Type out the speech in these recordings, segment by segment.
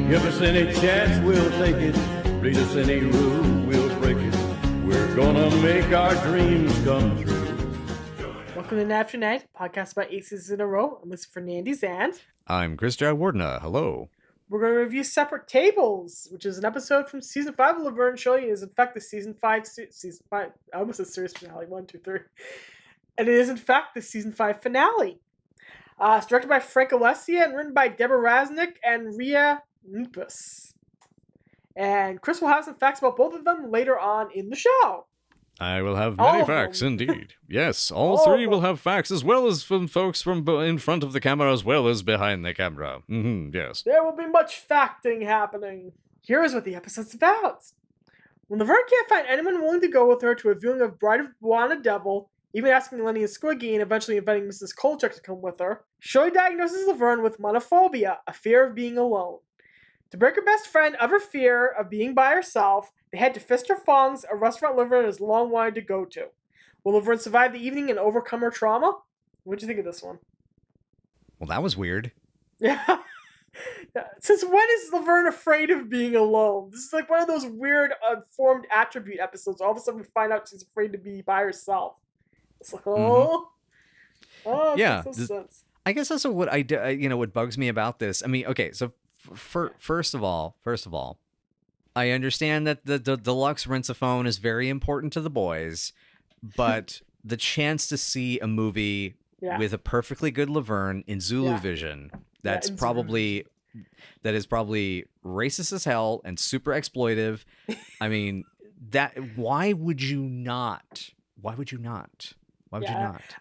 Give us any chance, we'll take it. Read us any rule, we'll break it. We're gonna make our dreams come true. Welcome to Nap Tonight, podcast about 8 seasons in a row. I'm Mr. Fernandes, and I'm Chris Jayawardena. Hello. we're going to review Separate Tables, which is an episode from season 5 of Laverne and Shirley. It is in fact the season 5. I almost said series finale. 1, 2, 3. And it is in fact the season 5 finale. It's directed by Frank Alessia and written by Deborah Raznick and Ria Nupus. And Chris will have some facts about both of them later on in the show. I will have All many of facts, them. indeed. Yes, all All three of will them. have facts, as well as from folks from in front of the camera, as well as behind the camera. Yes. There will be much facting happening. Here is what the episode's about. When Laverne can't find anyone willing to go with her to a viewing of Bride of Buona Devil, even asking Lenny and Squiggy and eventually inviting Mrs. Kolchak to come with her, Shirley diagnoses Laverne with monophobia, a fear of being alone. To break her best friend of her fear of being by herself, they head to Fister Fong's, a restaurant Laverne has long wanted to go to. Will Laverne survive the evening and overcome her trauma? What'd you think of this one? Well, that was weird. Yeah. Since when is Laverne afraid of being alone? This is like one of those weird unformed attribute episodes. All of a sudden we find out she's afraid to be by herself. It's like, oh. Oh, Yeah, makes no sense. I guess that's what what bugs me about this. I mean, okay, so first of all, I understand that the deluxe rinse-a-phone is very important to the boys, but the chance to see a movie with a perfectly good Laverne in Zulu vision, that is probably racist as hell and super exploitive. I mean, why would you not? Why would you not?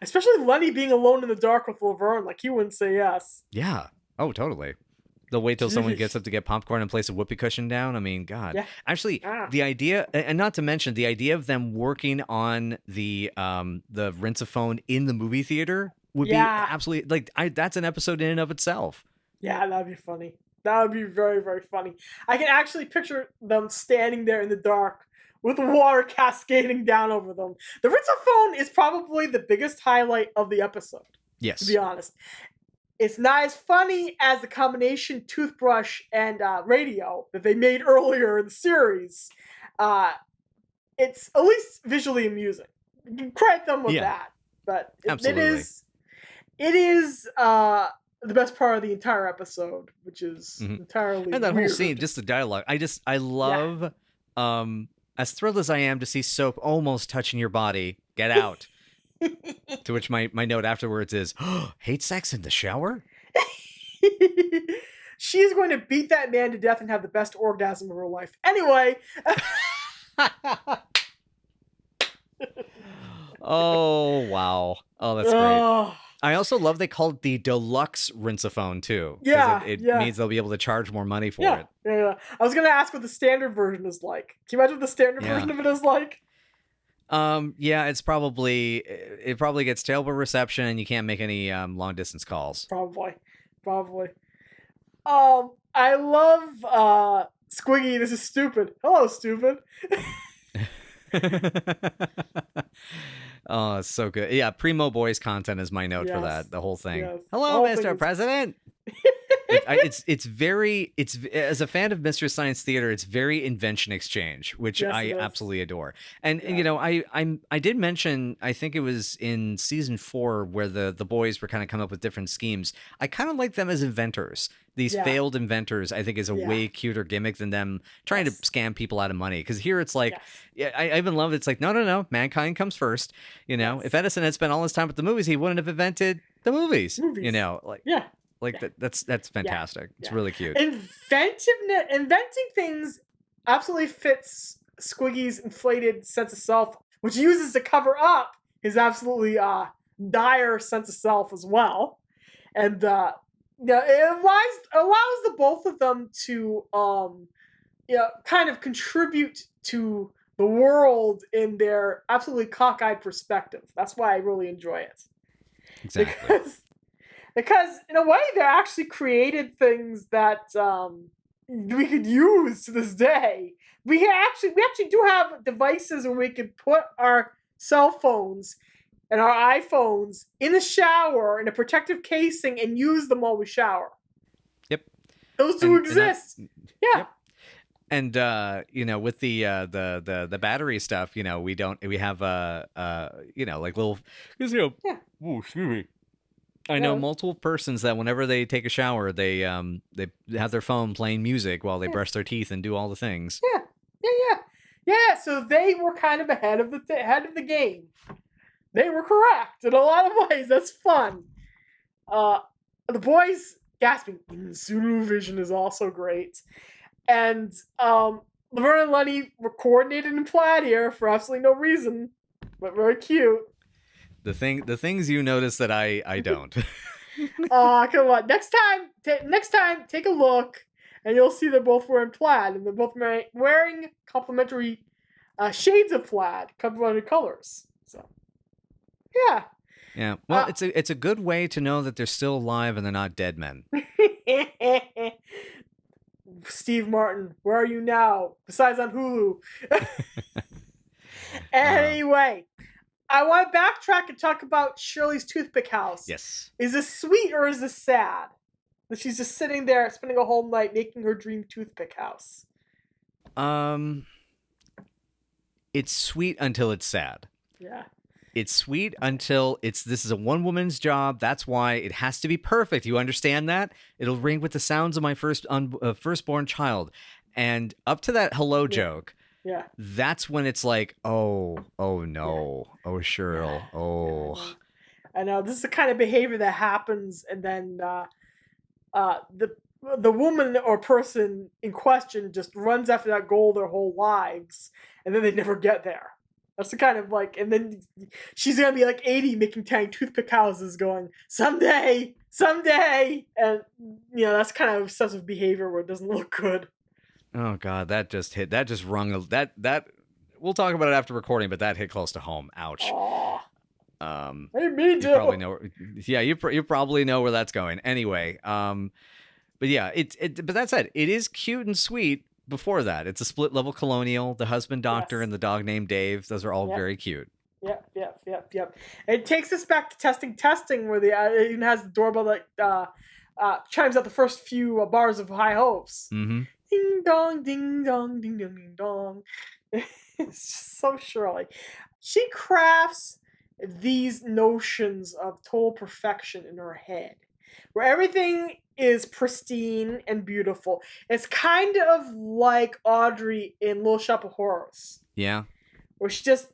Especially Lenny being alone in the dark with Laverne, like he wouldn't say yes. Yeah. Oh, totally. They'll wait till someone gets up to get popcorn and place a whoopee cushion down. I mean, God. Yeah. Actually, the idea, and not to mention the idea of them working on the rinse-a-phone in the movie theater would be absolutely that's an episode in and of itself. Yeah, that'd be funny. That would be very, very funny. I can actually picture them standing there in the dark with water cascading down over them. The rinse-a-phone is probably the biggest highlight of the episode. Yes. To be honest. It's not as funny as the combination toothbrush and radio that they made earlier in the series. It's at least visually amusing. You can credit them with that. But it is the best part of the entire episode, which is entirely and that weird. whole scene, just the dialogue. I love as thrilled as I am to see soap almost touching your body, get out. To which my note afterwards is, hate sex in the shower? She's going to beat that man to death and have the best orgasm of her life. Anyway. Oh, wow. Oh, that's great. I also love they called it the deluxe rinse-a-phone, too. Yeah, it means they'll be able to charge more money for it. Yeah. I was going to ask what the standard version is like. Can you imagine what the standard version of it is like? It probably gets terrible reception and you can't make any long distance calls. Probably. I love Squiggy. This is stupid. Hello, stupid. Oh, it's so good. Yeah, Primo Boys content is my note for that. The whole thing. Yes. Hello, Mr. President. It's very as a fan of Mystery Science Theater, it's very invention exchange, which I absolutely adore. And I did mention, I think it was in season 4 where the boys were kind of coming up with different schemes. I kind of like them as inventors. These failed inventors, I think, is a way cuter gimmick than them trying to scam people out of money. Because here it's like, I even love it. It's like, no, mankind comes first. If Edison had spent all his time with the movies, he wouldn't have invented the movies. That's fantastic. It's really cute. Inventing things absolutely fits Squiggy's inflated sense of self, which he uses to cover up his absolutely dire sense of self as well. And it allows the both of them to kind of contribute to the world in their absolutely cockeyed perspective. That's why I really enjoy it. Exactly. Because in a way, they're actually created things that we could use to this day. We actually do have devices where we could put our cell phones and our iPhones in the shower in a protective casing and use them while we shower. Yep. Those two exist. Yeah. Yep. And with the battery stuff, we have like little, because oh, excuse me. I know multiple persons that whenever they take a shower, they have their phone playing music while they brush their teeth and do all the things. Yeah. So they were kind of ahead of the game. They were correct in a lot of ways. That's fun. The boys gasping ensue vision is also great. And Laverne and Lenny were coordinated in plaid here for absolutely no reason, but very cute. The things you notice that I don't. Come on. Next time, take a look, and you'll see they're both wearing plaid, and they're both wearing complementary shades of plaid, complementary colors. So, yeah. Yeah. Well, it's a good way to know that they're still alive and they're not dead men. Steve Martin, where are you now? Besides on Hulu. Anyway, I want to backtrack and talk about Shirley's Toothpick house. Yes. Is this sweet or is this sad? That she's just sitting there spending a whole night making her dream toothpick house. It's sweet until it's sad. Yeah. It's sweet until this is a one woman's job. That's why it has to be perfect. You understand that? It'll ring with the sounds of my firstborn child. And up to that hello joke. Yeah. That's when it's like, oh no. Yeah. Oh, Shirley. Yeah. Oh. I know. This is the kind of behavior that happens, and then the woman or person in question just runs after that goal their whole lives, and then they never get there. That's the kind of and then she's gonna be like 80 making tiny toothpick houses going, someday, and that's kind of obsessive behavior where it doesn't look good. Oh God, that just rung that we'll talk about it after recording, but that hit close to home. Ouch. I didn't mean to. You probably know. Yeah, you probably know where that's going. Anyway, but yeah, but that said, it is cute and sweet. Before that, it's a split level colonial. The husband doctor and the dog named Dave. Those are all very cute. Yep. It takes us back to testing, where it even has the doorbell that chimes out the first few bars of High Hopes. Mm-hmm. Ding dong, ding dong, ding dong, ding dong. It's just so Shirley. She crafts these notions of total perfection in her head, where everything is pristine and beautiful. It's kind of like Audrey in Little Shop of Horrors. Yeah. Where she just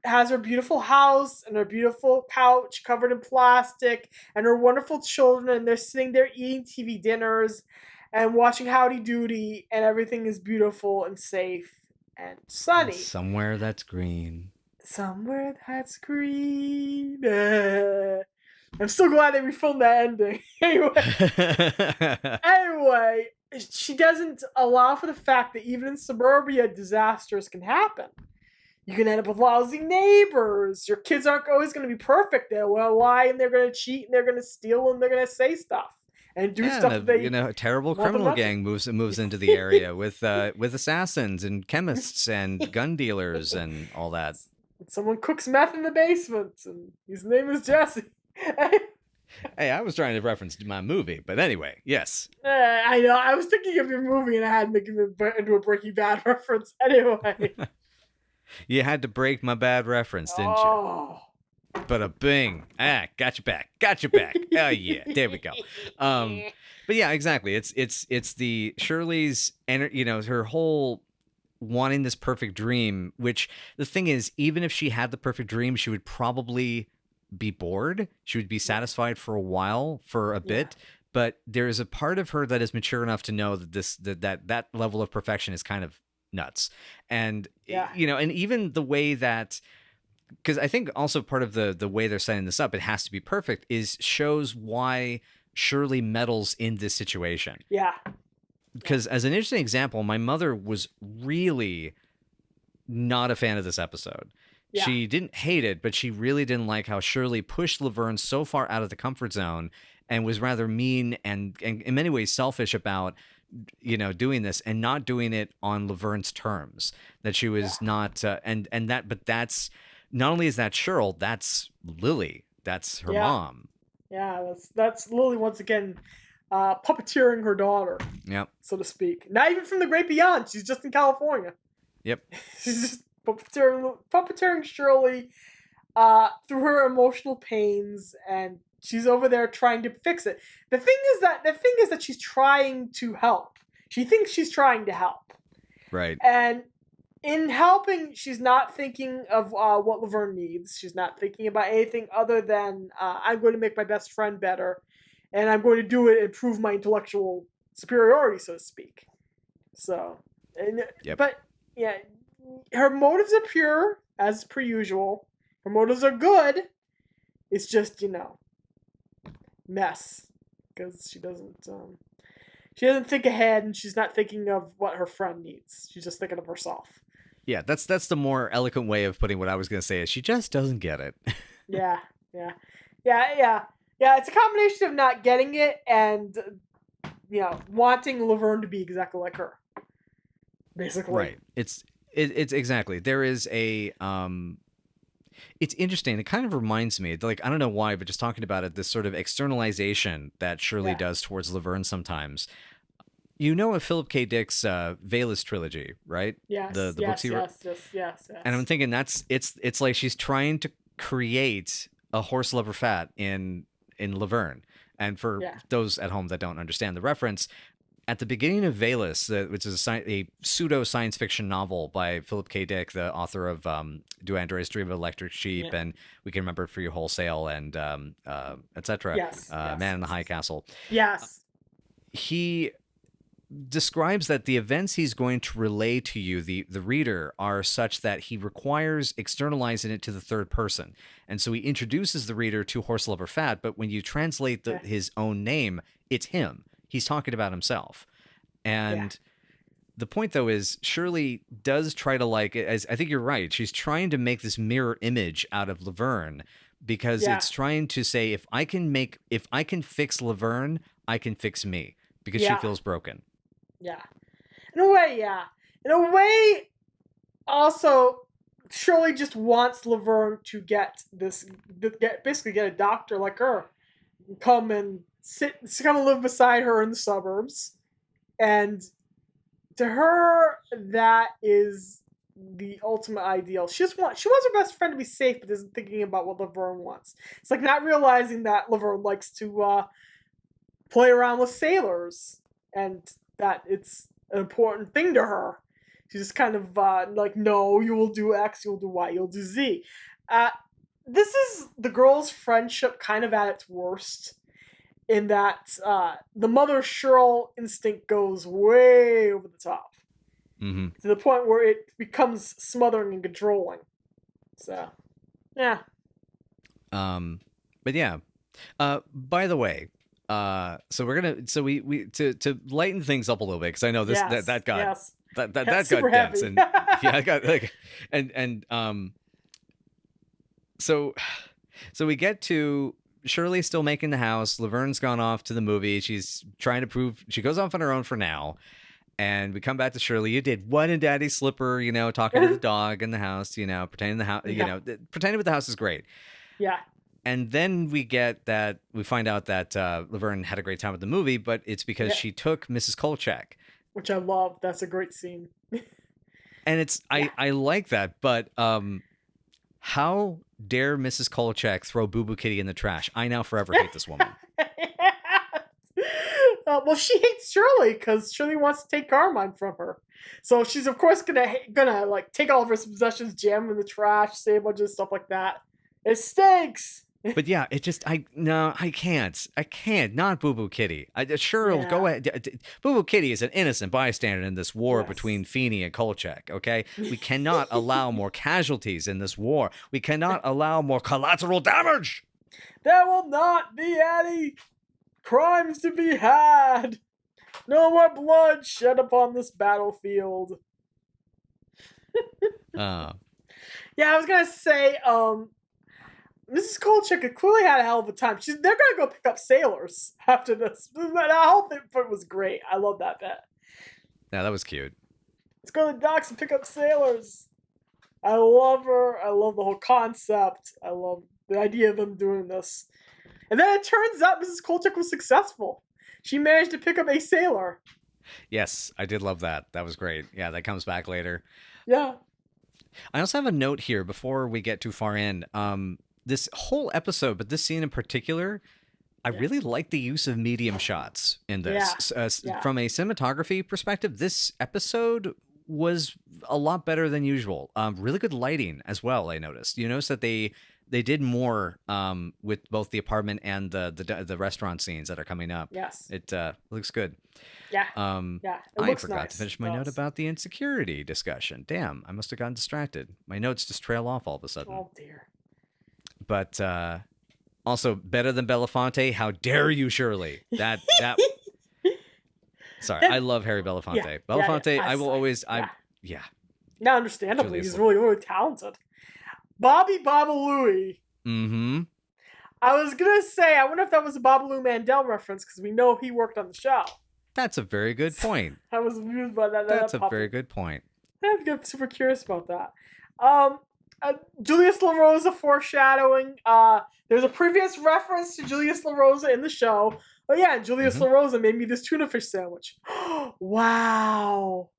has her beautiful house and her beautiful couch covered in plastic and her wonderful children, and they're sitting there eating TV dinners and watching Howdy Doody, and everything is beautiful and safe and sunny. And somewhere that's green. Somewhere that's green. I'm still glad they refilmed that ending. Anyway, she doesn't allow for the fact that even in suburbia, disasters can happen. You can end up with lousy neighbors. Your kids aren't always going to be perfect. They'll lie and they're going to cheat and they're going to steal and they're going to say stuff and do stuff that they. A terrible criminal gang moves into the area with assassins and chemists and gun dealers and all that. Someone cooks meth in the basement, and his name is Jesse. Hey, I was trying to reference my movie, but anyway, yes. I know. I was thinking of your movie, and I had to make it into a Breaking Bad reference. Anyway, you had to break my bad reference, didn't you? But a bing! Got you back. Oh yeah, there we go. But yeah, exactly. It's the Shirley's, her whole wanting this perfect dream. Which the thing is, even if she had the perfect dream, she would probably be bored. She would be satisfied for a while, for a bit, but there is a part of her that is mature enough to know that that level of perfection is kind of nuts. And and even the way that, because I think also part of the way they're setting this up, it has to be perfect, shows why Shirley meddles in this situation. Yeah. Because as an interesting example, my mother was really not a fan of this episode. Yeah. She didn't hate it, but she really didn't like how Shirley pushed Laverne so far out of the comfort zone and was rather mean and in many ways selfish about, doing this and not doing it on Laverne's terms. That she was not, but that's, not only is that Shirley, that's Lily. That's her mom. Yeah, that's Lily once again puppeteering her daughter, so to speak. Not even from the great beyond. She's just in California. Yep. She's just puppeteering Shirley through her emotional pains, and she's over there trying to fix it. The thing is that she's trying to help. She thinks she's trying to help. Right. And in helping, she's not thinking of what Laverne needs. She's not thinking about anything other than I'm going to make my best friend better, and I'm going to do it and prove my intellectual superiority, so to speak. So, but yeah, her motives are pure, as per usual. Her motives are good. It's just, mess, because she doesn't think ahead, and she's not thinking of what her friend needs. She's just thinking of herself. Yeah, that's the more eloquent way of putting what I was going to say is she just doesn't get it. Yeah. It's a combination of not getting it and, wanting Laverne to be exactly like her. Basically. Right. It's exactly. There is a it's interesting. It kind of reminds me, like, I don't know why, but just talking about it, this sort of externalization that Shirley does towards Laverne sometimes. You know of Philip K. Dick's Velas trilogy, right? Yes. The books he wrote. Yes. And I'm thinking it's like she's trying to create a horse lover fat in Laverne. And for those at home that don't understand the reference, at the beginning of Velas, which is a pseudo science fiction novel by Philip K. Dick, the author of Do Androids Dream of Electric Sheep and We Can Remember It For You Wholesale and etc. Man in the High Castle. Yes. He describes that the events he's going to relay to you, the reader, are such that he requires externalizing it to the third person. And so he introduces the reader to Horse Lover Fat, but when you translate his own name, it's him. He's talking about himself. And the point, though, is Shirley does try to, as I think you're right, she's trying to make this mirror image out of Laverne because it's trying to say, if I can fix Laverne, I can fix me because she feels broken. Yeah. In a way, also, Shirley just wants Laverne to basically get a doctor like her, come and live beside her in the suburbs, and to her, that is the ultimate ideal. She wants her best friend to be safe, but isn't thinking about what Laverne wants. It's like not realizing that Laverne likes to play around with sailors, and that it's an important thing to her. She's just kind of no, you will do X, you'll do Y, you'll do Z. This is the girls' friendship kind of at its worst, in that the mother Cheryl instinct goes way over the top. Mm-hmm. To the point where it becomes smothering and controlling. So, yeah. But yeah. By the way, so we're gonna we to lighten things up a little bit, because I know this that got that got dense, and I got so we get to Shirley's still making the house. Laverne's gone off to the movie. She's trying to prove she goes off on her own for now. And we come back to Shirley. You did what in Daddy's slipper? Talking to the dog in the house. Pretending the house. Pretending with the house is great. Yeah. And then we find out that Laverne had a great time with the movie, but it's because she took Mrs. Kolchak. Which I love. That's a great scene. And I like that, but how dare Mrs. Kolchak throw Boo Boo Kitty in the trash? I now forever hate this woman. Well, she hates Shirley because Shirley wants to take Carmine from her. So she's of course gonna take all of her possessions, jam them in the trash, say a bunch of stuff like that. It stinks. But yeah, I can't. Not Boo Boo Kitty. Cheryl, go ahead. Boo Boo Kitty is an innocent bystander in this war between Feeney and Kolchak. Okay, we cannot allow more casualties in this war. We cannot allow more collateral damage. There will not be any crimes to be had. No more blood shed upon this battlefield. Yeah, I was gonna say, Mrs. Kolchak clearly had a hell of a time. They're gonna go pick up sailors after this. That whole thing was great. I love that bit. Yeah, that was cute. Let's go to the docks and pick up sailors. I love her. I love the whole concept. I love the idea of them doing this. And then it turns out Mrs. Kolchak was successful. she managed to pick up a sailor. Yes, I did love that. That was great. Yeah, that comes back later. Yeah. I also have a note here before we get too far in. This whole episode, but this scene in particular, I really like the use of medium shots in this. From a cinematography perspective, this episode was a lot better than usual. Really good lighting as well, I noticed. You notice that they did more with both the apartment and the restaurant scenes that are coming up. Yes. It looks good. Yeah. I forgot to finish my note about the insecurity discussion. Damn, I must have gotten distracted. My notes just trail off all of a sudden. Oh, dear. But also, better than Belafonte? How dare you, Shirley? That. Sorry, I love Harry Belafonte. Belafonte, I will always. Yeah. Now, understandably, he's really, really talented. Bobby Babalooey. Mm-hmm. I was gonna say, I wonder if that was a Babaloo Mandel reference because we know he worked on the show. That's a very good point. I was amused by that. That's a very good point. I'm super curious about that. Julius LaRosa foreshadowing. There's a previous reference to Julius LaRosa in the show. Oh yeah, Julius LaRosa made me this tuna fish sandwich. Wow.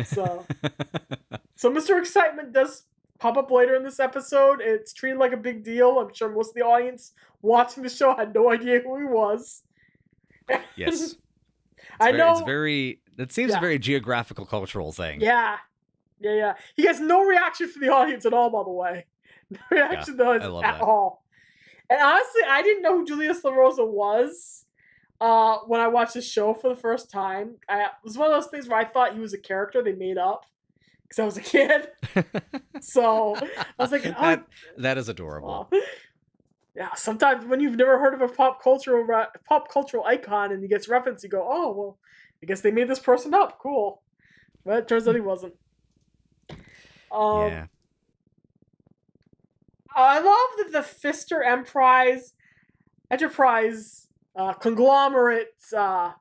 So Mr. Excitement does pop up later in this episode. It's treated like a big deal. I'm sure most of the audience watching the show had no idea who he was. Yes. I know. It's very. It seems a very geographical, cultural thing. Yeah. He gets no reaction from the audience at all, by the way. No reaction at all. And honestly, I didn't know who Julius LaRosa was when I watched the show for the first time. It was one of those things where I thought he was a character they made up because I was a kid. So I was like, that is adorable. Yeah, sometimes when you've never heard of a pop cultural icon and he gets referenced, you go, oh, well, I guess they made this person up. Cool. But it turns out he wasn't. Yeah. I love that the Pfister Enterprise conglomerate,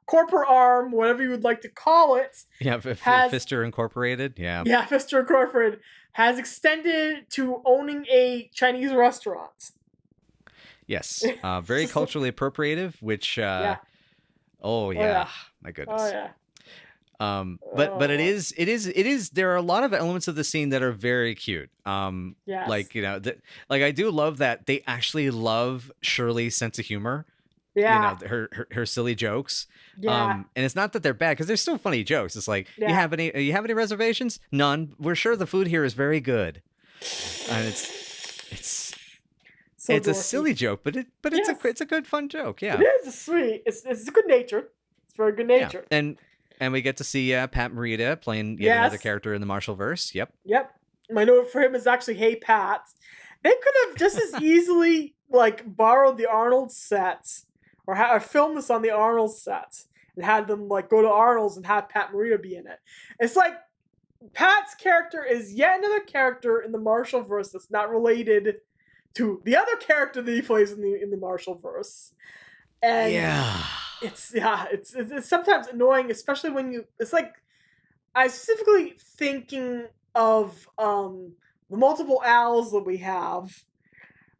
corporate arm, whatever you would like to call it. Yeah, Pfister Incorporated. Yeah. Yeah, Pfister Incorporated has extended to owning a Chinese restaurant. Yes, very culturally appropriative, which, my goodness. Oh, yeah. But it is, there are a lot of elements of the scene that are very cute. Yes. Like, I do love that they actually love Shirley's sense of humor. Yeah. Her silly jokes. Yeah. And it's not that they're bad because they're still funny jokes. It's like, you have any reservations? None. We're sure the food here is very good. And it's a silly joke, but it's a good fun joke. Yeah. It is sweet. It's good natured. It's very good natured. Yeah. And we get to see Pat Morita playing another character in the Marshallverse. Yep. My note for him is actually, hey, Pat. They could have just as easily borrowed the Arnold sets or filmed this on the Arnold sets and had them go to Arnold's and have Pat Morita be in it. It's like Pat's character is yet another character in the Marshallverse that's not related to the other character that he plays in the Marshallverse. And it's sometimes annoying, especially when I'm specifically thinking of the multiple Al's that we have,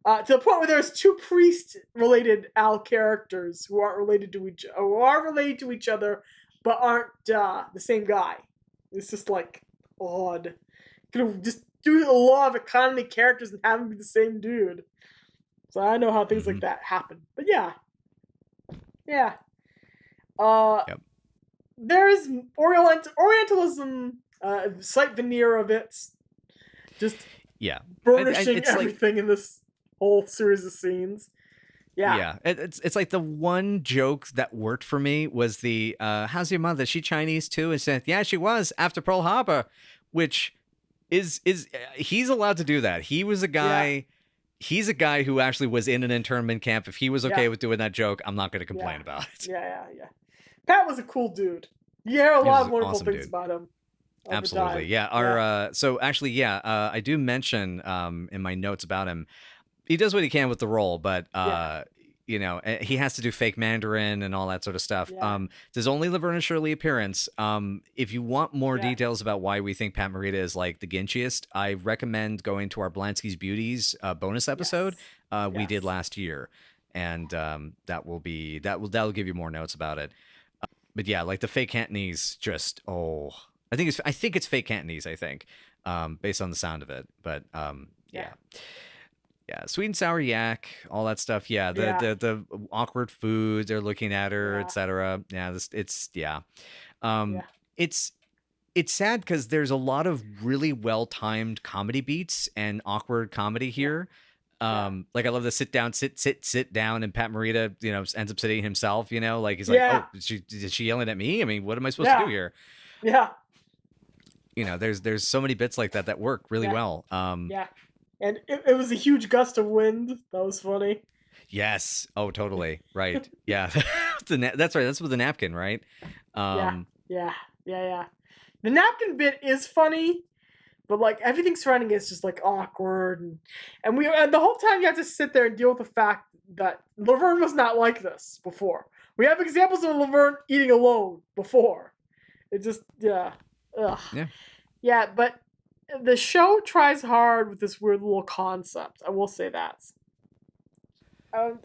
to the point where there's two priest-related Al characters who are related to each other, but aren't the same guy. It's just odd. Could have just do a law of economy characters and have them be the same dude. So I know how things like that happen, but yeah. There's Orientalism, slight veneer of it, just burnishing everything in this whole series of scenes. Yeah. It's like the one joke that worked for me was the how's your mother? Is she Chinese too? And said, yeah, she was after Pearl Harbor, which is he's allowed to do that. He was a guy. Yeah. He's a guy who actually was in an internment camp. If he was okay with doing that joke, I'm not going to complain about it. Yeah. Pat was a cool dude. You hear a lot of wonderful things about him. Absolutely. Yeah. So actually, I do mention in my notes about him, he does what he can with the role, but he has to do fake Mandarin and all that sort of stuff. There's only Laverne and Shirley appearance. If you want more details about why we think Pat Morita is the Gynchiest, I recommend going to our Blansky's Beauties bonus episode we did last year. and that'll give you more notes about it. But yeah, like the fake Cantonese, just I think it's fake Cantonese. I think, based on the sound of it. But yeah. Yeah, sweet and sour yak, all that stuff. Yeah, the awkward food they're looking at her, etc. Yeah, it's sad because there's a lot of really well timed comedy beats and awkward comedy here. Like I love the sit down, and Pat Morita, ends up sitting himself. Like he's like, oh, is she yelling at me? I mean, what am I supposed to do here? Yeah. There's so many bits like that work really well. And it was a huge gust of wind. That was funny. Yes. Oh, totally. Right. Yeah. That's right. That's with the napkin, right? Yeah. The napkin bit is funny, but like everything surrounding it is just like awkward, and the whole time you have to sit there and deal with the fact that Laverne was not like this before. We have examples of Laverne eating alone before. It just Ugh. Yeah, but the show tries hard with this weird little concept. I will say that.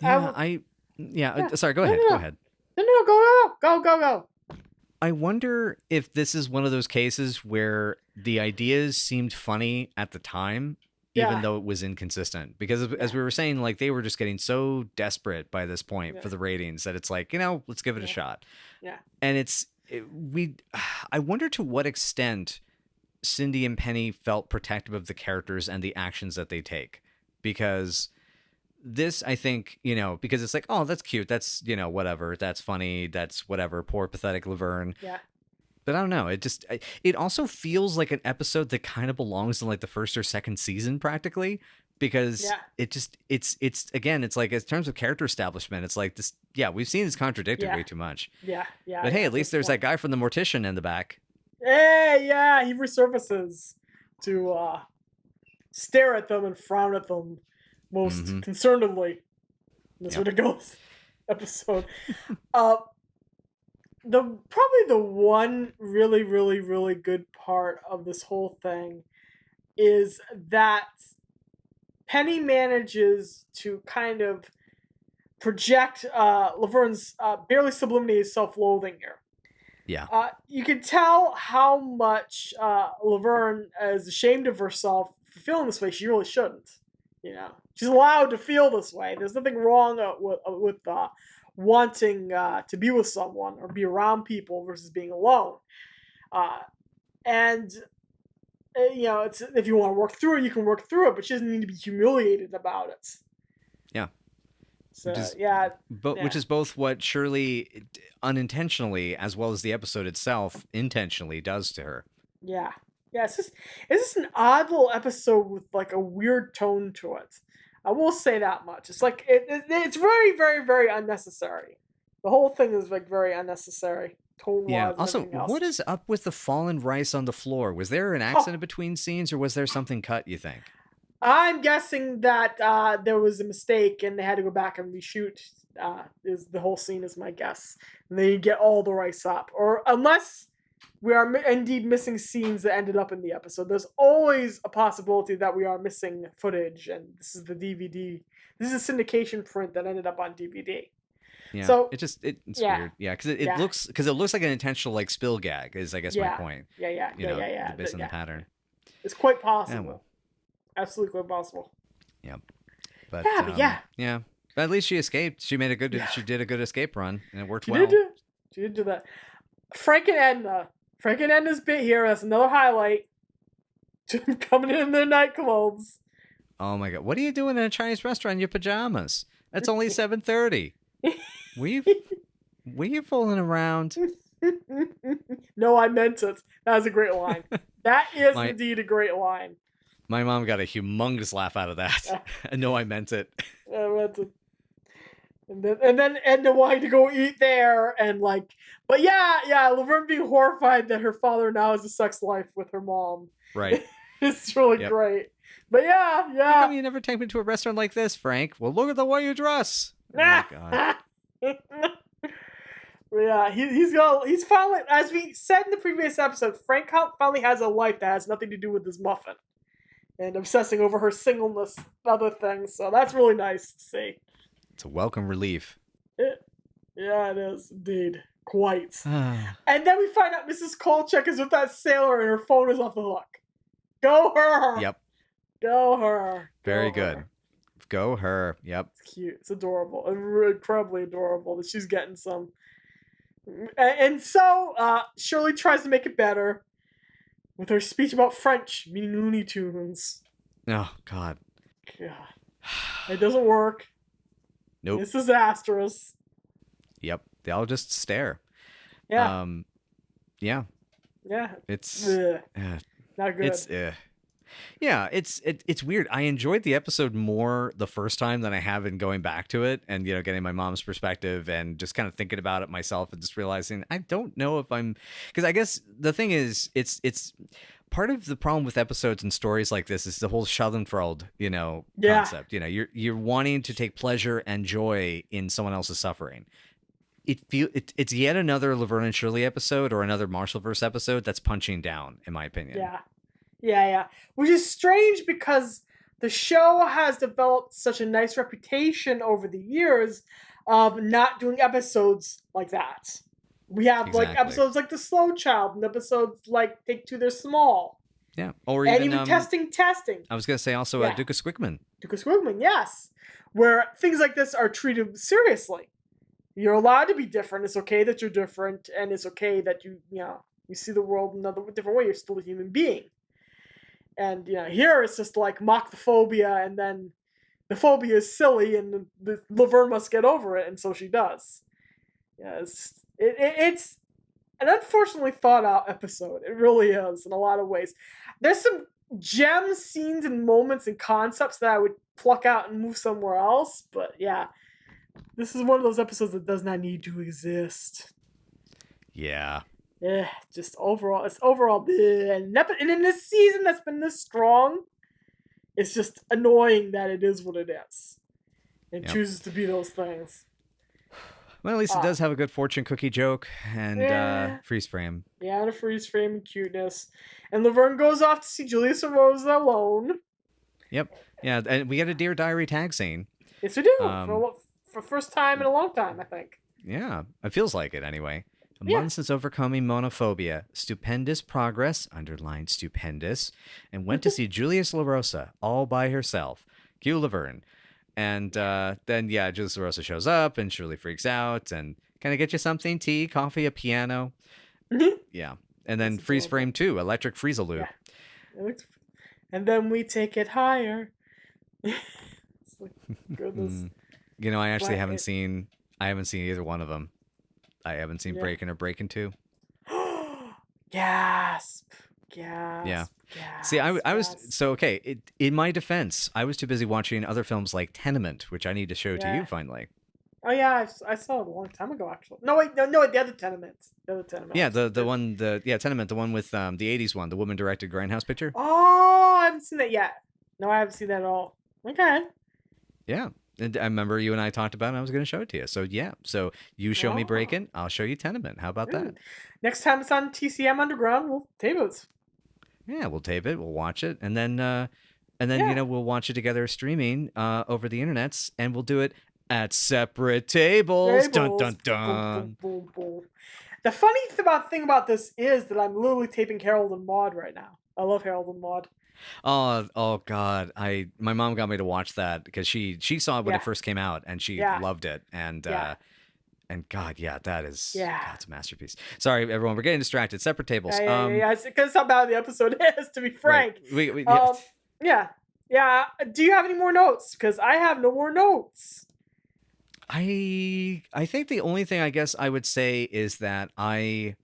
Sorry, go ahead. Go ahead. No, go. I wonder if this is one of those cases where the ideas seemed funny at the time, even though it was inconsistent. Because as we were saying, like they were just getting so desperate by this point for the ratings that it's like, let's give it a shot. Yeah. And I wonder to what extent Cindy and Penny felt protective of the characters and the actions that they take, because this, I think, because it's like, oh, that's cute, that's whatever, that's funny, that's whatever, poor pathetic Laverne. But I don't know, it also feels like an episode that kind of belongs in like the first or second season practically, because it's again, it's like in terms of character establishment, it's like this, we've seen this contradicted way too much. But hey, at least there's that guy from the mortician in the back. Hey, he resurfaces to stare at them and frown at them most concernedly. That's what it goes. Episode. Probably the one really, really, really good part of this whole thing is that Penny manages to kind of project Laverne's barely subliminated self-loathing here. Yeah. You can tell how much Laverne is ashamed of herself for feeling this way. She really shouldn't. She's allowed to feel this way. There's nothing wrong with wanting to be with someone or be around people versus being alone. It's if you want to work through it, you can work through it, but she doesn't need to be humiliated about it. Yeah. So, which is both what Shirley unintentionally, as well as the episode itself intentionally, does to her. Yeah. It's just an odd little episode with like a weird tone to it. I will say that much. It's like it's very, very, very unnecessary. The whole thing is like very unnecessary. Yeah. Also, what is up with the fallen rice on the floor? Was there an accident between scenes, or was there something cut, you think? I'm guessing that there was a mistake and they had to go back and reshoot. Is the whole scene is my guess. And they get all the rice up, or unless we are indeed missing scenes that ended up in the episode. There's always a possibility that we are missing footage, and this is the DVD. This is a syndication print that ended up on DVD. Yeah, so it's weird. Yeah, because it looks like an intentional like spill gag. Is I guess my point. Yeah. Based on the pattern. It's quite possible. Yeah, well. Absolutely quite possible. Yeah. But yeah. But at least she escaped. She made she did a good escape run, and it worked she well. She did do that. Frank and Edna's bit here. That's another highlight. Coming in their night clothes. Oh my god! What are you doing in a Chinese restaurant in your pajamas? It's only 7:30. Were you fooling around? No, I meant it. That was a great line. That is indeed a great line. My mom got a humongous laugh out of that. No, I meant it. I meant it. And then Edna wanting to go eat there, and like, but Laverne being horrified that her father now has a sex life with her mom. Right. It's really great. But yeah. How come you never take me to a restaurant like this, Frank? Well, look at the way you dress. Oh my god. Yeah, he's finally, as we said in the previous episode, Frank finally has a life that has nothing to do with his muffin and obsessing over her singleness and other things. So that's really nice to see. It's a welcome relief. Yeah, it is indeed. Quite. And then we find out Mrs. Kolchak is with that sailor and her phone is off the hook. Go her! Yep. Go her. Very good. Go her. Yep. It's cute. It's adorable. Incredibly adorable that she's getting some. And so Shirley tries to make it better with her speech about French, meaning Looney Tunes. Oh, God. It doesn't work. Nope. It's disastrous. Yep. They all just stare. Yeah. Yeah. Yeah. It's not good. It's yeah, it's weird. I enjoyed the episode more the first time than I have in going back to it and, you know, getting my mom's perspective and just kind of thinking about it myself and just realizing I don't know if I'm, because I guess the thing is it's part of the problem with episodes and stories like this is the whole Schadenfreude, you know, concept. You know, you're wanting to take pleasure and joy in someone else's suffering. It's yet another Laverne and Shirley episode or another Marshallverse episode that's punching down, in my opinion. Yeah. Which is strange because the show has developed such a nice reputation over the years of not doing episodes like that. We have like episodes like The Slow Child and episodes like Take Two, They're Small. Yeah. Or even Testing. I was going to say also Duke of Squigman. Duke of Squigman, yes. Where things like this are treated seriously. You're allowed to be different. It's okay that you're different, and it's okay that you see the world in another different way. You're still a human being. And here it's just like mock the phobia, and then the phobia is silly, and the Laverne must get over it, and so she does. Yeah, it's an unfortunately thought out episode. It really is in a lot of ways. There's some gem scenes and moments and concepts that I would pluck out and move somewhere else, but yeah. This is one of those episodes that does not need to exist. Yeah. Just overall, it's overall, and in this season that's been this strong, it's just annoying that it is what it is. It chooses to be those things. Well, at least it does have a good fortune cookie joke and freeze frame. Yeah, and a freeze frame and cuteness. And Laverne goes off to see Julius and Rosa alone. Yep. Yeah, and we get a Dear Diary tag scene. Yes, we do. For first time in a long time, I think. Yeah, it feels like it anyway. A month since overcoming monophobia, stupendous progress, underlined stupendous, and went to see Julius LaRosa all by herself. Cue Laverne. And then, Julius LaRosa shows up, and Shirley freaks out, and can I get you something? Tea, coffee, a piano? Yeah. And then freeze frame 2, electric freeze-a-loop. Yeah. And then we take it higher. It's like, goodness. You know, I actually haven't seen either one of them. I haven't seen Breakin' or Breakin' 2. Gasp. Yeah. See, I was so okay. In my defense, I was too busy watching other films like Tenement, which I need to show to you finally. Oh yeah, I saw it a long time ago actually. No wait, no, the other Tenement. Yeah, the one Tenement, the one with the 80s one, the woman directed Grindhouse picture. Oh, I haven't seen that yet. No, I haven't seen that at all. Okay. Yeah. And I remember you and I talked about it, and I was going to show it to you. So, so you show me Breakin', I'll show you Tenement. How about that? Next time it's on TCM Underground, we'll tape it. Yeah, we'll tape it, we'll watch it, and then we'll watch it together streaming over the internets, and we'll do it at separate tables. Dun, dun, dun. Boom, boom, boom. The funny thing about this is that I'm literally taping Harold and Maude right now. I love Harold and Maude. Oh God! My mom got me to watch that because she saw it when it first came out and she loved it and God, that is it's a masterpiece. Sorry, everyone, we're getting distracted. Separate tables. It's because how bad the episode is, to be frank. Right. Yeah. Do you have any more notes? Because I have no more notes. I think the only thing I guess I would say is that I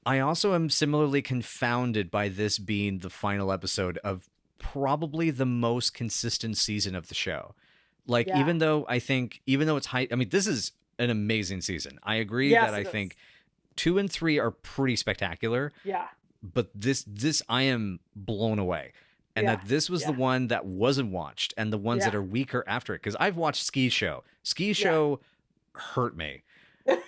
also am similarly confounded by this being the final episode of probably the most consistent season of the show. Like, even though it's high, I mean, this is an amazing season. I agree that I think 2 and 3 are pretty spectacular. Yeah. But this I am blown away. And that this was the one that wasn't watched and the ones that are weaker after it. Because I've watched Ski Show. Ski Show hurt me.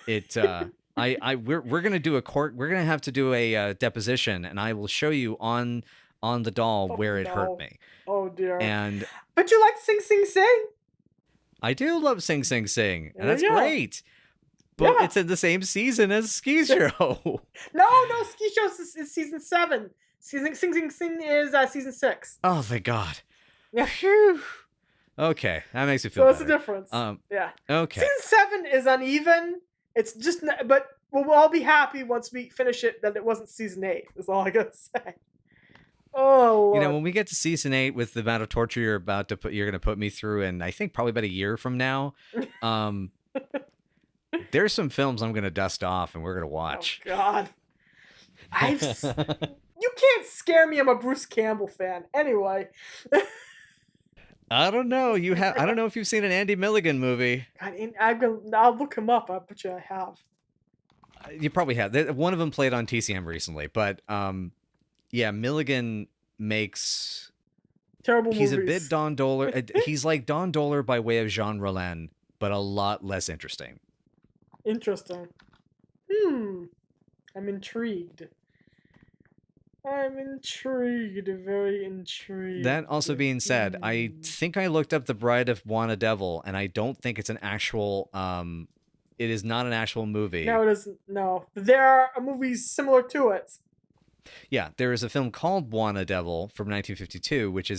It, we're gonna do we're gonna have to do a deposition, and I will show you on the doll where it hurt me. Oh dear. And but you like Sing Sing Sing? I do love Sing Sing Sing, and There that's you go. great. But Yeah. it's in the same season as Ski Show. No, Ski Show is season 7. Sing Sing Sing is season 6. Oh, thank God. Yeah. Phew. Okay, that makes me feel So that's better. the difference. Yeah. Okay. Season 7 is uneven. It's just, but we'll all be happy once we finish it that it wasn't season 8. Is all I gotta say. Oh, Lord. When we get to season 8 with the amount of torture you're going to put me through, and I think probably about a year from now, there's some films I'm going to dust off and we're going to watch. Oh God. You can't scare me. I'm a Bruce Campbell fan. Anyway. I don't know. I don't know if you've seen an Andy Milligan movie. God, I'll look him up. I bet you I have. You probably have. One of them played on TCM recently, but yeah, Milligan makes Terrible He's movies. a bit Don Dohler. He's like Don Dohler by way of Jean Rollin, but a lot less interesting. Interesting. I'm intrigued. Very intrigued. That also being said, I think I looked up The Bride of Juana Devil, and I don't think it's an actual. It is not an actual movie. No, it isn't. No, there are movies similar to it. Yeah, there is a film called Juana Devil from 1952, which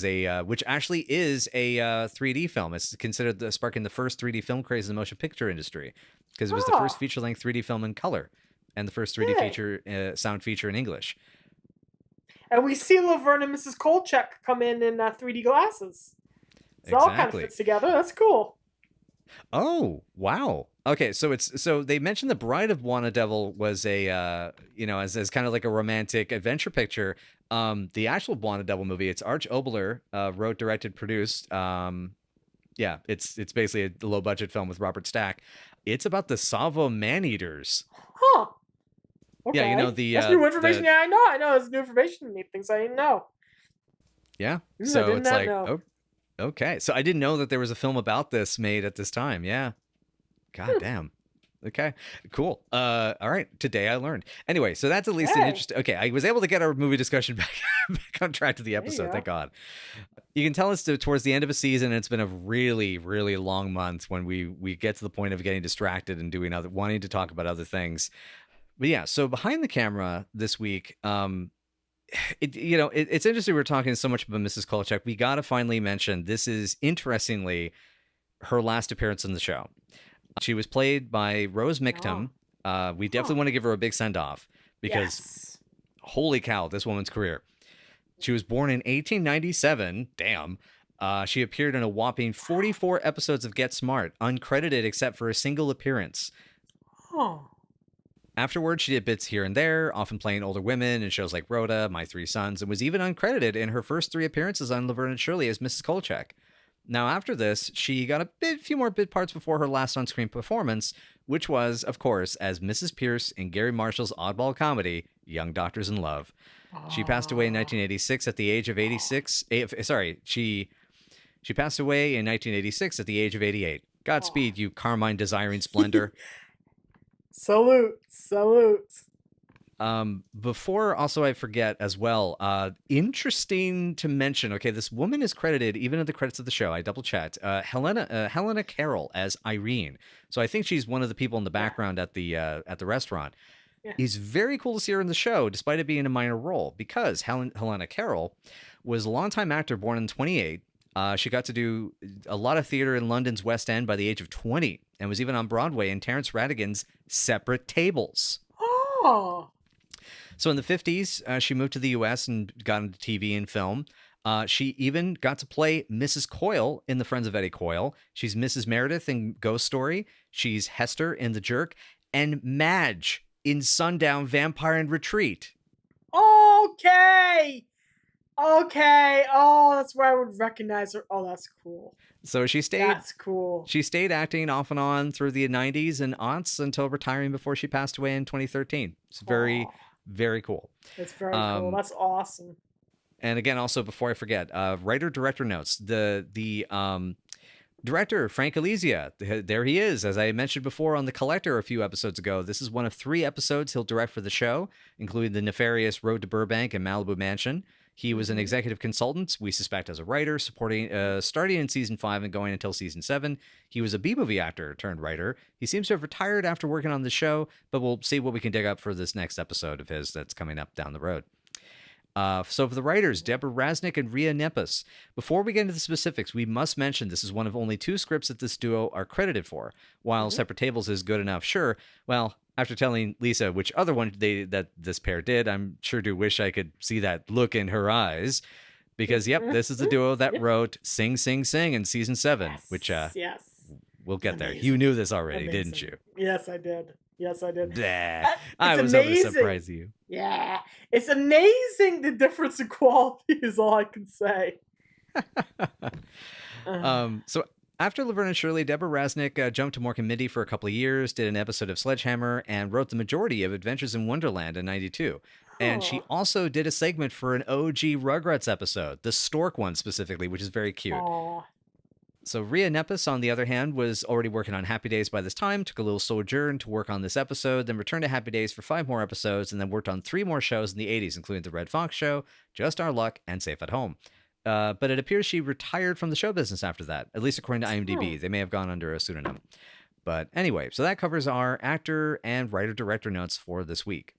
actually is a 3D film. It's considered sparking the first 3D film craze in the motion picture industry because it was the first feature-length 3D film in color and the first 3D sound feature in English. And we see Laverne and Mrs. Kolchak come in 3D glasses. So it all kind of fits together. That's cool. Oh, wow. Okay, so they mentioned The Bride of Juana Devil was a as kind of like a romantic adventure picture. The actual Juana Devil movie, it's Arch Oboler, wrote, directed, produced. It's basically a low budget film with Robert Stack. It's about the Savo man-eaters. Huh. Okay. Yeah, that's new information. Yeah, I know. It's new information. Things I didn't know. Yeah. I So did it's not like, know. okay. So I didn't know that there was a film about this made at this time. Yeah. God damn. Okay, cool. All right. Today I learned. Anyway, so that's at least an interesting. Okay, I was able to get our movie discussion back on track to the episode. Thank God. You can tell us towards the end of a season, and it's been a really, really long month when we get to the point of getting distracted and wanting to talk about other things. But yeah, so behind the camera this week, it's interesting. We're talking so much about Mrs. Kolchak. We got to finally mention this is interestingly her last appearance in the show. She was played by Rose Mictum. We definitely want to give her a big send-off because holy cow, this woman's career. She was born in 1897. Damn. She appeared in a whopping 44 episodes of Get Smart, uncredited except for a single appearance. Oh. Afterwards, she did bits here and there, often playing older women in shows like Rhoda, My Three Sons, and was even uncredited in her first 3 appearances on Laverne and Shirley as Mrs. Kolchak. Now, after this, she got a few more bit parts before her last on-screen performance, which was, of course, as Mrs. Pierce in Gary Marshall's oddball comedy, Young Doctors in Love. She passed away in 1986 at the age of 86. She passed away in 1986 at the age of 88. Godspeed, you carmine-desiring splendor. Salute. Before also I forget as well, interesting to mention, okay, this woman is credited, even in the credits of the show, I double-checked, Helena Carroll as Irene. So I think she's one of the people in the background at the restaurant. Yeah. It's very cool to see her in the show, despite it being a minor role, because Helena Carroll was a longtime actor born in 1928. She got to do a lot of theater in London's West End by the age of 20 and was even on Broadway in Terence Rattigan's Separate Tables. Oh. So in the 50s, she moved to the U.S. and got into TV and film. She even got to play Mrs. Coyle in The Friends of Eddie Coyle. She's Mrs. Meredith in Ghost Story. She's Hester in The Jerk. And Madge in Sundown, Vampire and Retreat. Okay. Oh, that's where I would recognize her. Oh, that's cool. So she stayed. That's cool. She stayed acting off and on through the 90s and aughts until retiring before she passed away in 2013. It's very, very cool. It's very cool. That's awesome. And again, also before I forget, writer-director notes. The director, Frank Elysia, there he is. As I mentioned before on The Collector a few episodes ago, this is one of 3 episodes he'll direct for the show, including the nefarious Road to Burbank and Malibu Mansion. He was an executive consultant, we suspect as a writer, starting in season 5 and going until season 7. He was a B-movie actor turned writer. He seems to have retired after working on the show, but we'll see what we can dig up for this next episode of his that's coming up down the road. So for the writers, Deborah Raznick and Rhea Nepes. Before we get into the specifics, we must mention this is one of only 2 scripts that this duo are credited for. While Separate Tables is good enough, sure. Well, after telling Lisa which other one that this pair did, I'm sure do wish I could see that look in her eyes. Because, yep, this is the duo that wrote Sing, Sing, Sing in season 7, which we'll get there. You knew this already, didn't you? Yes, I did. I was hoping to surprise you. Yeah, it's amazing the difference in quality is all I can say. So after Laverne and Shirley, Deborah Raznick jumped to Mork and Mindy for a couple of years, did an episode of Sledgehammer, and wrote the majority of Adventures in Wonderland in '92. And she also did a segment for an OG Rugrats episode, the Stork one specifically, which is very cute. Aww. So Rhea Nepes, on the other hand, was already working on Happy Days by this time, took a little sojourn to work on this episode, then returned to Happy Days for 5 more episodes, and then worked on 3 more shows in the 80s, including The Red Fox Show, Just Our Luck, and Safe at Home. But it appears she retired from the show business after that, at least according to IMDb. They may have gone under a pseudonym. But anyway, so that covers our actor and writer-director notes for this week.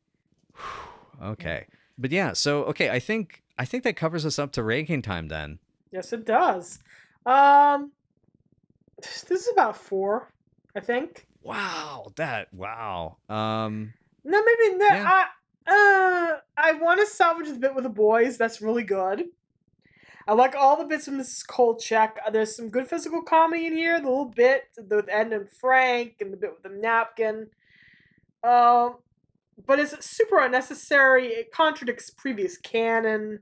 Okay. But yeah, so, okay, I think that covers us up to ranking time then. Yes, it does. This is about 4, I think. Wow. No, maybe that. Yeah. I want to salvage the bit with the boys. That's really good. I like all the bits of Mrs. Kolchak. There's some good physical comedy in here. The little bit with Ed and Frank, and the bit with the napkin. But it's super unnecessary. It contradicts previous canon.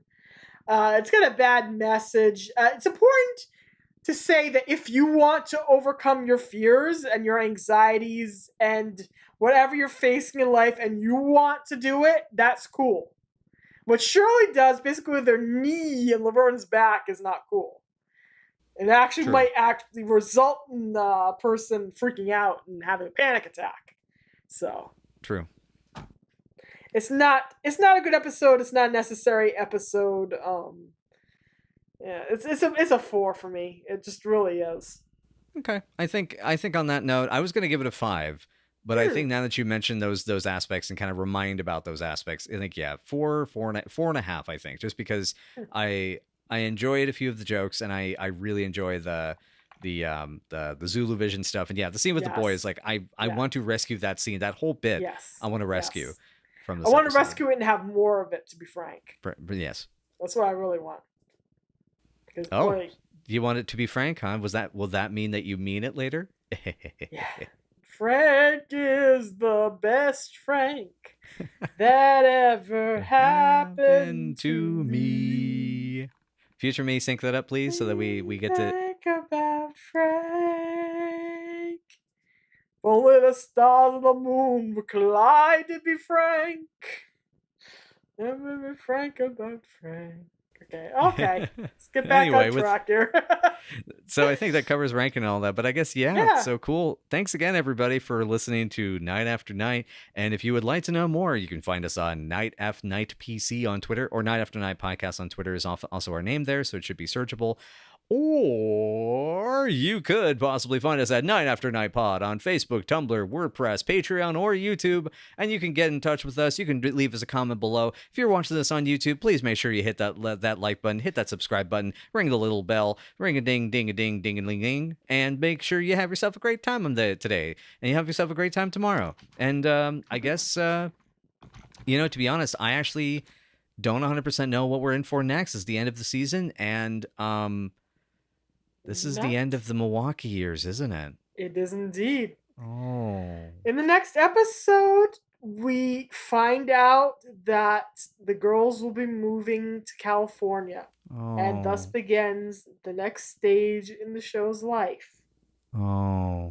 It's got a bad message. It's important to say that if you want to overcome your fears and your anxieties and whatever you're facing in life and you want to do it, that's cool. What Shirley does, basically with their knee in Laverne's back, is not cool. It actually might actually result in the person freaking out and having a panic attack. So. True. It's not a good episode. It's not a necessary episode. Yeah, it's a 4 for me. It just really is. Okay. I think on that note, I was going to give it a 5, but I think now that you mentioned those aspects and kind of remind about those aspects, I think 4.5. I think just because I enjoyed a few of the jokes and I really enjoy the Zulu Vision stuff, and the scene with the boys. Like I want to rescue that scene, that whole bit. Yes, I want to rescue from this. I want episode. to rescue it and have more of it. To be frank, but yes, that's what I really want. Because, you want it to be Frank, huh? Will that mean that you mean it later? Yeah. Frank is the best Frank that ever happened to me. Future me, sync that up, please, so that we get to think about Frank. Only the stars and the moon would collide to be Frank. Never be Frank about Frank. Okay. Let's get back on track here. So I think that covers ranking and all that, but I guess, so cool. Thanks again, everybody, for listening to Night After Night. And if you would like to know more, you can find us on Night After Night PC on Twitter, or Night After Night Podcast on Twitter is also our name there, so it should be searchable. Or you could possibly find us at Night After Night Pod on Facebook, Tumblr, WordPress, Patreon, or YouTube. And you can get in touch with us. You can leave us a comment below. If you're watching this on YouTube, please make sure you hit that like button, hit that subscribe button, ring the little bell, ring a ding, ding a ding, ding a ling ding, and make sure you have yourself a great time today, and you have yourself a great time tomorrow. And I guess, to be honest, I actually don't 100% know what we're in for next. It's the end of the season, and this is the end of the Milwaukee years, isn't it? It is indeed. Oh. In the next episode, we find out that the girls will be moving to California. Oh. And thus begins the next stage in the show's life. Oh.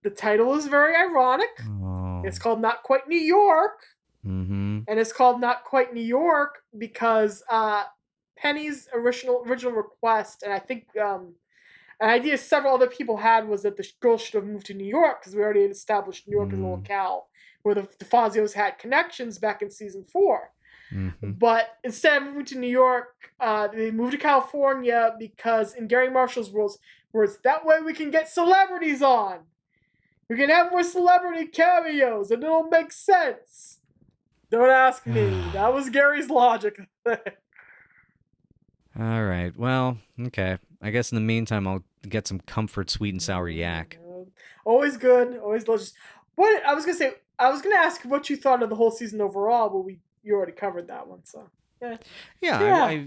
The title is very ironic. Oh. It's called Not Quite New York. Mm-hmm. And it's called Not Quite New York because Penny's original request, and I think an idea several other people had, was that the girls should have moved to New York because we already established New York as a locale where the Fazios had connections back in season 4. But instead of moving to New York, they moved to California because, in Gary Marshall's words, that way we can get celebrities on. We can have more celebrity cameos, and it'll make sense. Don't ask me. That was Gary's logic. All right. Well, okay. I guess in the meantime, I'll get some comfort sweet and sour yak. Always good. Always delicious. What I was gonna ask what you thought of the whole season overall, but you already covered that one. So yeah.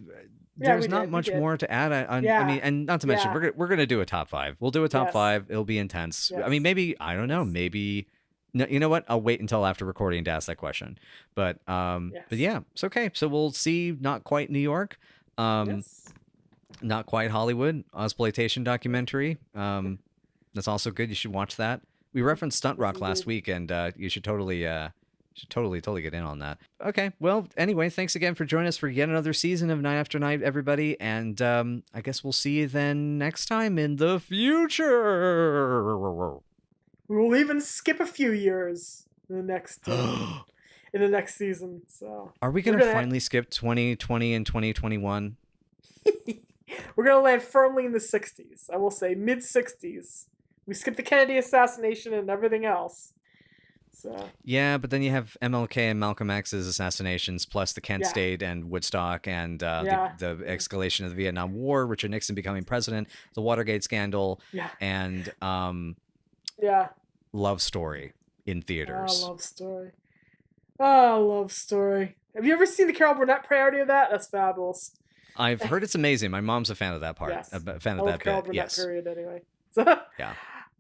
There's not much more to add. I mean, and not to mention, we're gonna do a top 5. We'll do a top 5. It'll be intense. Yes. I mean, maybe I don't know. Maybe no, you know what? I'll wait until after recording to ask that question. But yeah, it's okay. So we'll see. Not quite New York. Not quite Hollywood. Exploitation documentary. That's also good. You should watch that. We referenced Stunt Rock last week, and you should totally get in on that. Okay. Well, anyway, thanks again for joining us for yet another season of Night After Night, everybody. And I guess we'll see you then next time in the future. We'll even skip a few years in the next season. So are we gonna finally skip 2020 and 2021? We're gonna land firmly in the 60s. I will say mid 60s. We skipped the Kennedy assassination and everything else. So yeah, but then you have MLK and Malcolm X's assassinations, plus the Kent State and Woodstock, and the escalation of the Vietnam War, Richard Nixon becoming president, the Watergate scandal, and Love Story in theaters. Love Story. Love Story. Have you ever seen the Carroll Burnett parody of that? That's fabulous. I've heard it's amazing. My mom's a fan of that part. Yes. A fan of that Carroll bit. Burnett Yes. period anyway. So yeah.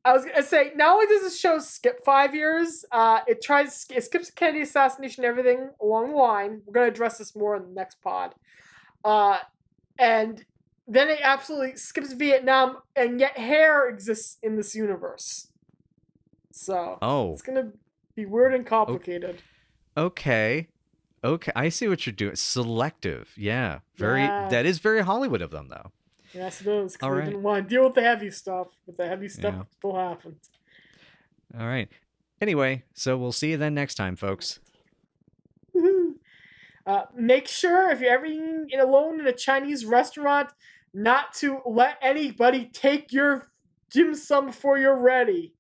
I was gonna say, not only does this show skip 5 years, it skips the Kennedy assassination and everything along the line. We're gonna address this more in the next pod. And then it absolutely skips Vietnam, and yet hair exists in this universe. So it's gonna be weird and complicated. Okay. I see what you're doing. Selective. Yeah. That is very Hollywood of them, though. Yes, it is. All right. They didn't want to deal with the heavy stuff, but the heavy stuff still happened. All right. Anyway, so we'll see you then next time, folks. Make sure if you're ever eating alone in a Chinese restaurant, not to let anybody take your dim sum before you're ready.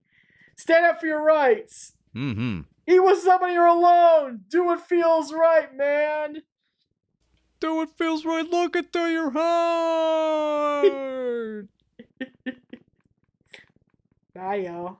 Stand up for your rights. Mm-hmm. Eat with somebody or alone. Do what feels right, man. Do what feels right. Look into your heart. Bye, y'all.